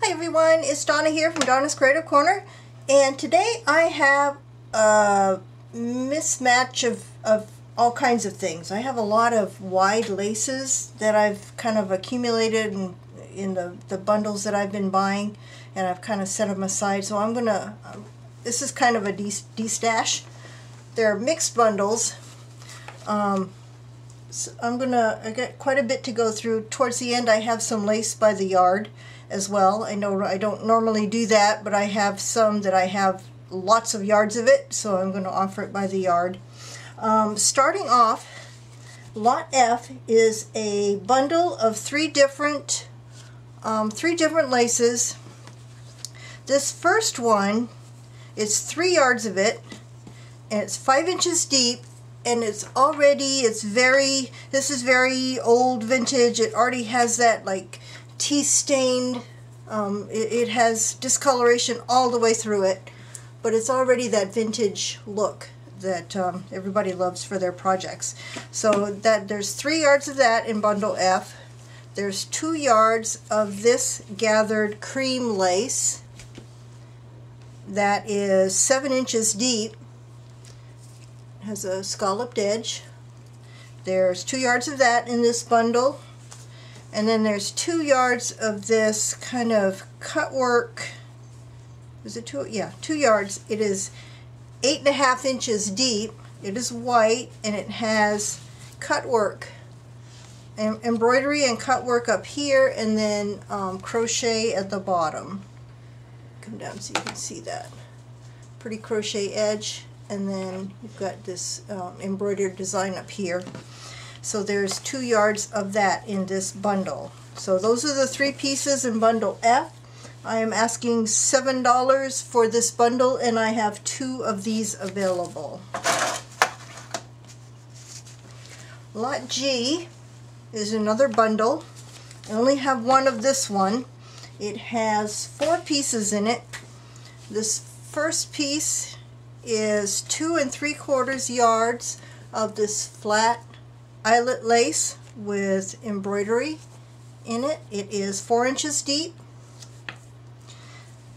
Hi everyone, it's Donna here from Donna's Creative Corner, and today I have a mismatch of all kinds of things. I have a lot of wide laces that I've kind of accumulated in the bundles that I've been buying, and I've kind of set them aside. So I'm gonna, this is kind of a destash. They're mixed bundles. So I got quite a bit to go through. Towards the end I have some lace by the yard as well. I know I don't normally do that, but I have some that I have lots of yards of it, so I'm going to offer it by the yard. Starting off, Lot F is a bundle of three different laces. This first one is 3 yards of it, and it's 5 inches deep, and this is very old vintage. It already has that like tea stained, it has discoloration all the way through it, but it's already that vintage look that everybody loves for their projects. So there's 3 yards of that in bundle F. There's 2 yards of this gathered cream lace that is 7 inches deep. It has a scalloped edge. There's 2 yards of that in this bundle. And then there's 2 yards of this kind of cut work. Is it 2? Yeah, 2 yards. It is 8.5 inches deep. It is white, and it has cut work, embroidery and cut work up here, and then crochet at the bottom. Come down so you can see that. Pretty crochet edge, and then you've got this embroidered design up here. So there's 2 yards of that in this bundle. So those are the 3 pieces in bundle F. I am asking $7 for this bundle, and I have 2 of these available. Lot G is another bundle. I only have 1 of this one. It has 4 pieces in it. This first piece is 2 3/4 yards of this flat eyelet lace with embroidery in it. It is 4 inches deep.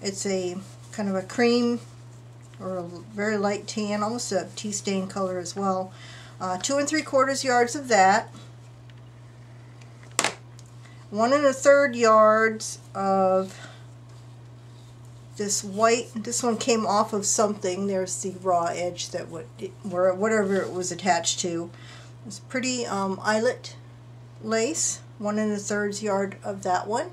It's a kind of a cream or a very light tan, almost a tea stain color as well. 2 3/4 yards of that. 1 1/3 yards of this white. This one came off of something. There's the raw edge that whatever it was attached to. It's pretty eyelet lace. 1 1/3 yard of that one.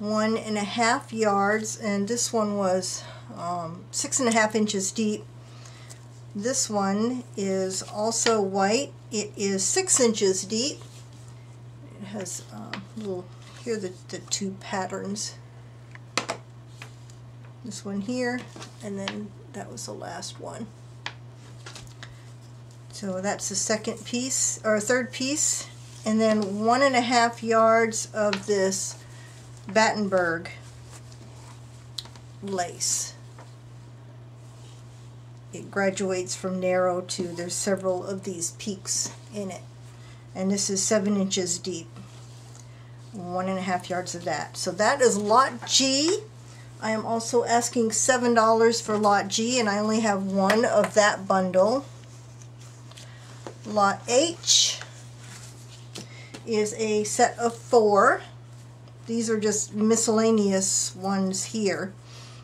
1.5 yards, and this one was 6.5 inches deep. This one is also white. It is 6 inches deep. It has little, here are the 2 patterns. This one here, and then that was the last one. So that's the second piece, or third piece, and then 1.5 yards of this Battenberg lace. It graduates from narrow to, there's several of these peaks in it, and this is 7 inches deep. 1.5 yards of that. So that is Lot G. I am also asking $7 for Lot G, and I only have 1 of that bundle. Lot H is a set of 4. These are just miscellaneous ones here.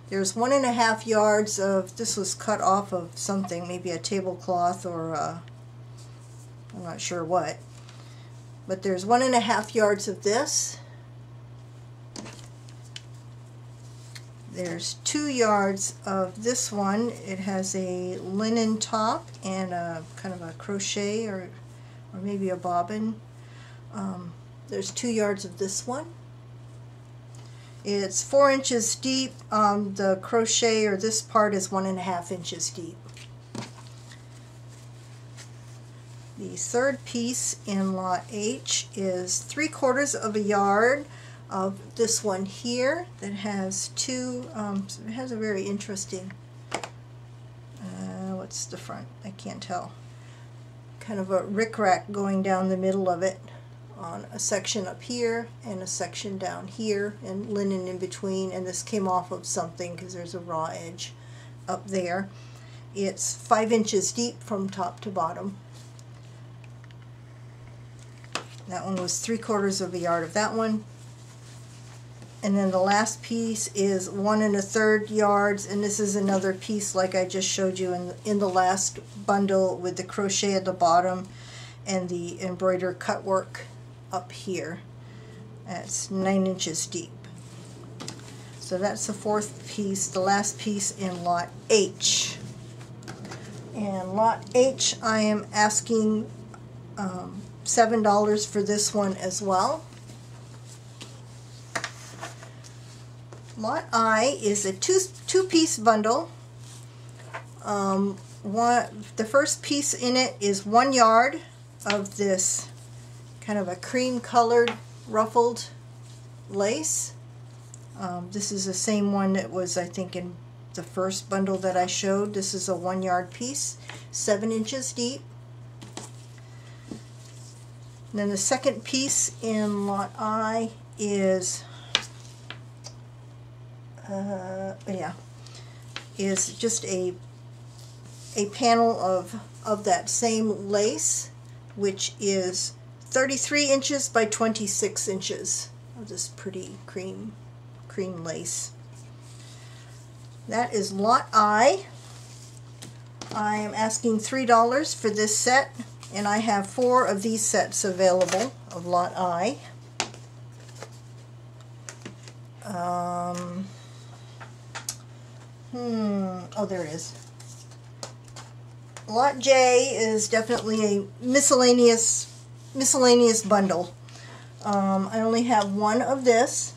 There's 1.5 yards of, this was cut off of something, maybe a tablecloth or I'm not sure what. But there's 1.5 yards of this. There's 2 yards of this one. It has a linen top and a kind of a crochet or maybe a bobbin. There's 2 yards of this one. It's 4 inches deep. The crochet, or this part, is 1.5 inches deep. The third piece in Lot H is 3/4 yard of this one here that has 2, it has a very interesting, what's the front? I can't tell. Kind of a rickrack going down the middle of it. on a section up here and a section down here and linen in between, and this came off of something because there's a raw edge up there. It's 5 inches deep from top to bottom. That one was 3/4 yard of that one. And then the last piece is 1 1/3 yards, and this is another piece like I just showed you in the last bundle with the crochet at the bottom and the embroidered cut work up here. That's 9 inches deep. So that's the 4th piece, the last piece in lot H. And lot H, I am asking $7 for this one as well. Lot I is a two-piece bundle. The first piece in it is 1 yard of this kind of a cream colored ruffled lace. This is the same one that was, I think, in the first bundle that I showed. This is a 1 yard piece, 7 inches deep. And then the second piece in lot I is is just a panel of that same lace, which is 33 inches by 26 inches of this pretty cream lace. That is lot I. I am asking $3 for this set, and I have 4 of these sets available of lot I. Oh, there it is. Lot J is definitely a miscellaneous bundle. I only have 1 of this.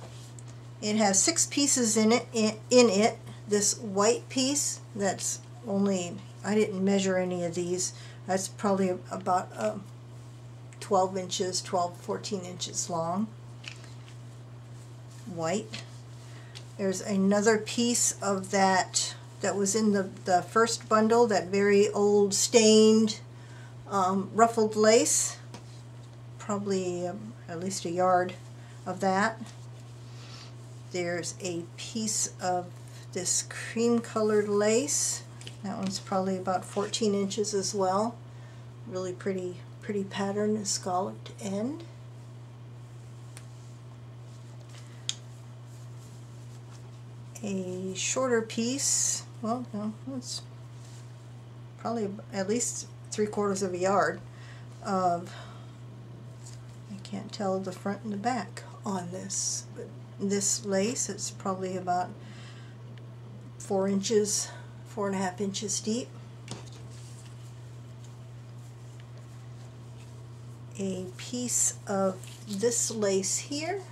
It has 6 pieces in it. This white piece, that's only, I didn't measure any of these. That's probably about 12 inches, 14 inches long. White. There's another piece of that was in the first bundle, that very old stained ruffled lace. Probably at least 1 yard of that. There's a piece of this cream colored lace. That one's probably about 14 inches as well. Really pretty pattern, a scalloped end. A shorter piece, well, no, it's probably at least 3/4 yard of, I can't tell the front and the back on this, but this lace, it's probably about 4 inches, 4.5 inches deep. A piece of this lace here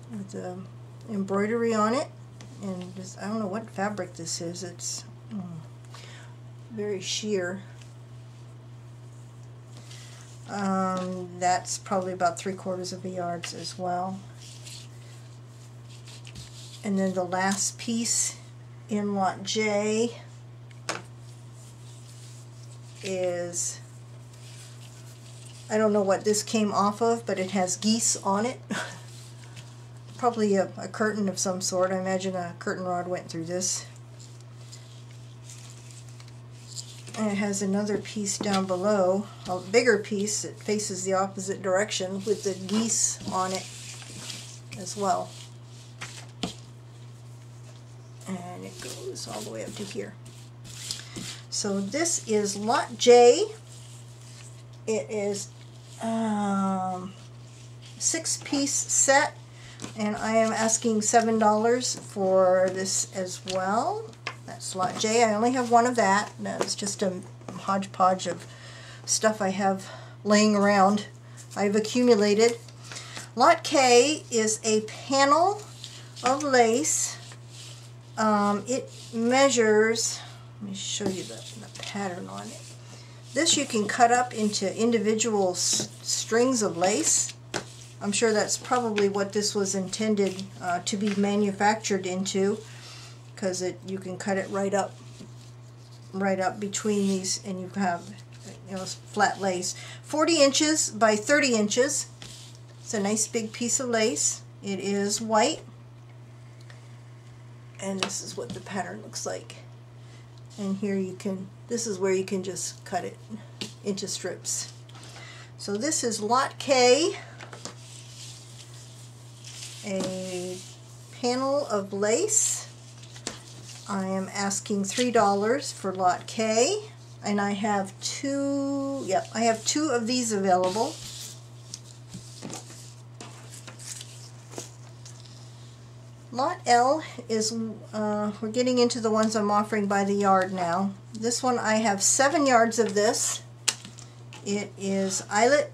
with the embroidery on it, and just, I don't know what fabric this is. It's very sheer. That's probably about 3/4 yard as well. And then the last piece in lot J is, I don't know what this came off of, but it has geese on it. Probably a curtain of some sort. I imagine a curtain rod went through this. And it has another piece down below, a bigger piece that faces the opposite direction with the geese on it as well. And it goes all the way up to here. So this is lot J. It is 6-piece set, and I am asking $7 for this as well. That's lot J. I only have 1 of that. That's just a hodgepodge of stuff I have laying around. I've accumulated. Lot K is a panel of lace. It measures, let me show you the pattern on it. This you can cut up into individual strings of lace. I'm sure that's probably what this was intended to be manufactured into, because you can cut it right up between these, and you have flat lace. 40 inches by 30 inches. It's a nice big piece of lace. It is white. And this is what the pattern looks like. And here you can, this is where you can just cut it into strips. So this is lot K, a panel of lace. I am asking $3 for lot K, and I have two, I have two of these available. Lot L is, we're getting into the ones I'm offering by the yard now. This one I have 7 yards of this. It is eyelet,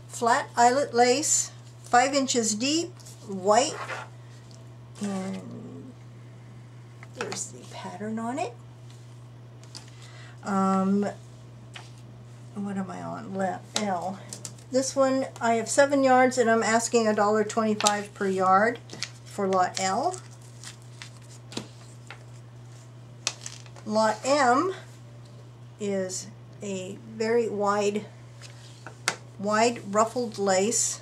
flat eyelet lace, 5 inches deep, white, and there's the pattern on it. What am I on? L. This one I have 7 yards and I'm asking $1.25 per yard for lot L. Lot M is a very wide ruffled lace.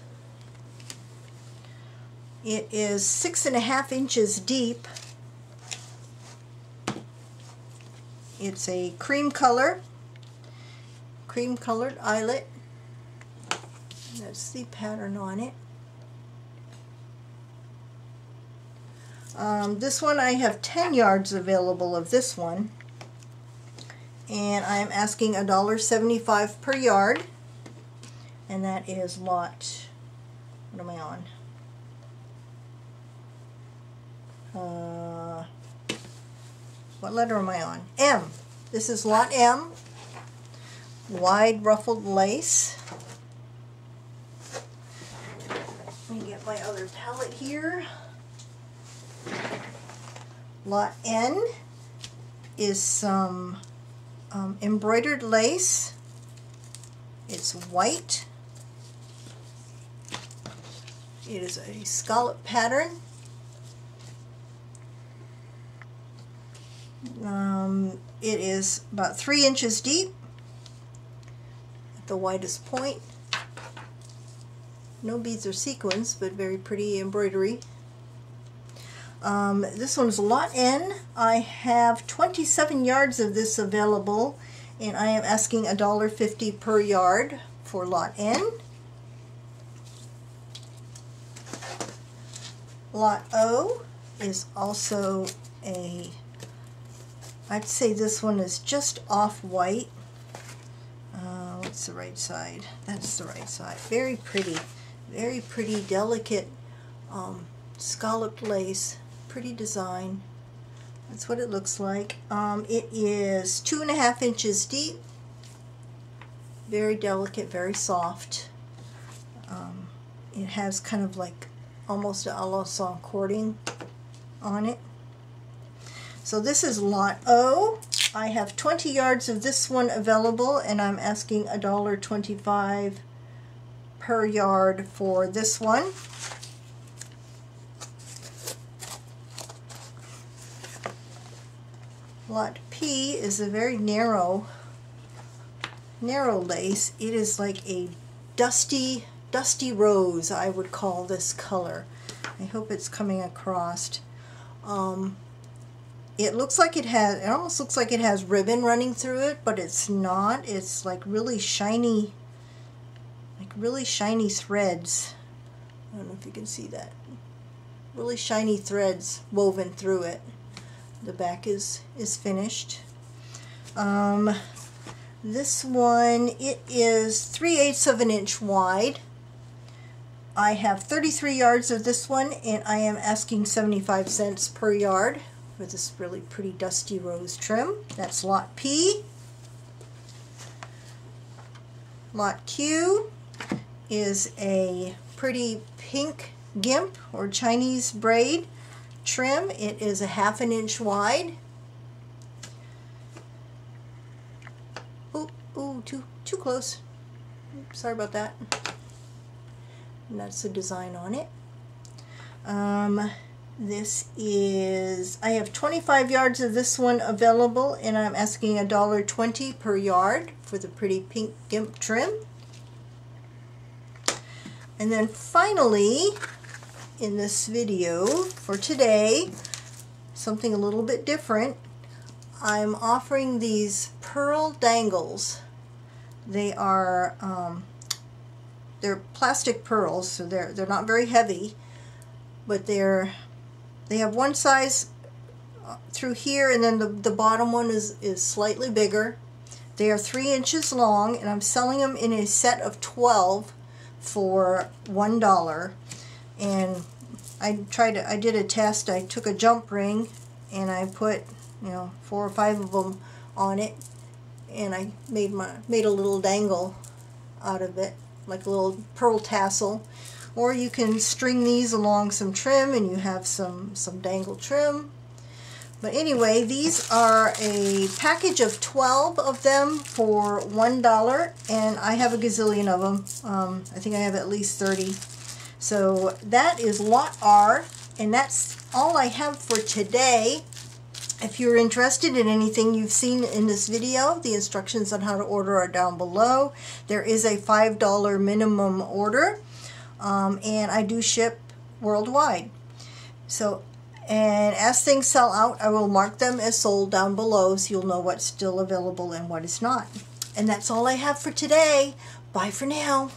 It is 6.5 inches deep. It's a cream colored eyelet. That's the pattern on it. This one I have 10 yards available of this one, and I'm asking $1.75 per yard, and that is lot, what am I on? What letter am I on? M. This is lot M, wide ruffled lace. Let me get my other palette here. Lot N is some embroidered lace. It's white. It is a scallop pattern. It is about 3 inches deep at the widest point. No beads or sequins, but very pretty embroidery. This one's lot N. I have 27 yards of this available, and I am asking $1.50 per yard for lot N. Lot O is also a, I'd say this one is just off-white. What's the right side? That's the right side. Very pretty, delicate scalloped lace. Pretty design. That's what it looks like. It is 2.5 inches deep. Very delicate, very soft. It has kind of like almost a alençon cording on it. So this is lot O. I have 20 yards of this one available, and I'm asking $1.25 per yard for this one. Lot P is a very narrow lace. It is like a dusty rose, I would call this color. I hope it's coming across. It looks like it almost looks like it has ribbon running through it, but it's not. It's like really shiny threads. I don't know if you can see that. Really shiny threads woven through it. The back is finished. This one, it is 3/8 of an inch wide. I have 33 yards of this one, and I am asking 75 cents per yard for this really pretty dusty rose trim. That's lot P. Lot Q is a pretty pink gimp or Chinese braid trim. It is 1/2 inch wide. Ooh, too close. Sorry about that. And that's the design on it. This is, I have 25 yards of this one available, and I'm asking $1.20 per yard for the pretty pink gimp trim. And then finally, in this video for today, something a little bit different, I'm offering these pearl dangles. They are, they're plastic pearls, so they're not very heavy, but they have one size through here, and then the bottom one is slightly bigger. They are 3 inches long, and I'm selling them in a set of 12 for $1. And I did a test. I took a jump ring and I put, 4 or 5 of them on it, and I made a little dangle out of it, like a little pearl tassel. Or you can string these along some trim and you have some dangle trim. But anyway, these are a package of 12 of them for $1, and I have a gazillion of them. I think I have at least 30. So that is lot R, and that's all I have for today. If you're interested in anything you've seen in this video, the instructions on how to order are down below. There is a $5 minimum order, and I do ship worldwide. So, and as things sell out, I will mark them as sold down below so you'll know what's still available and what is not. And that's all I have for today. Bye for now.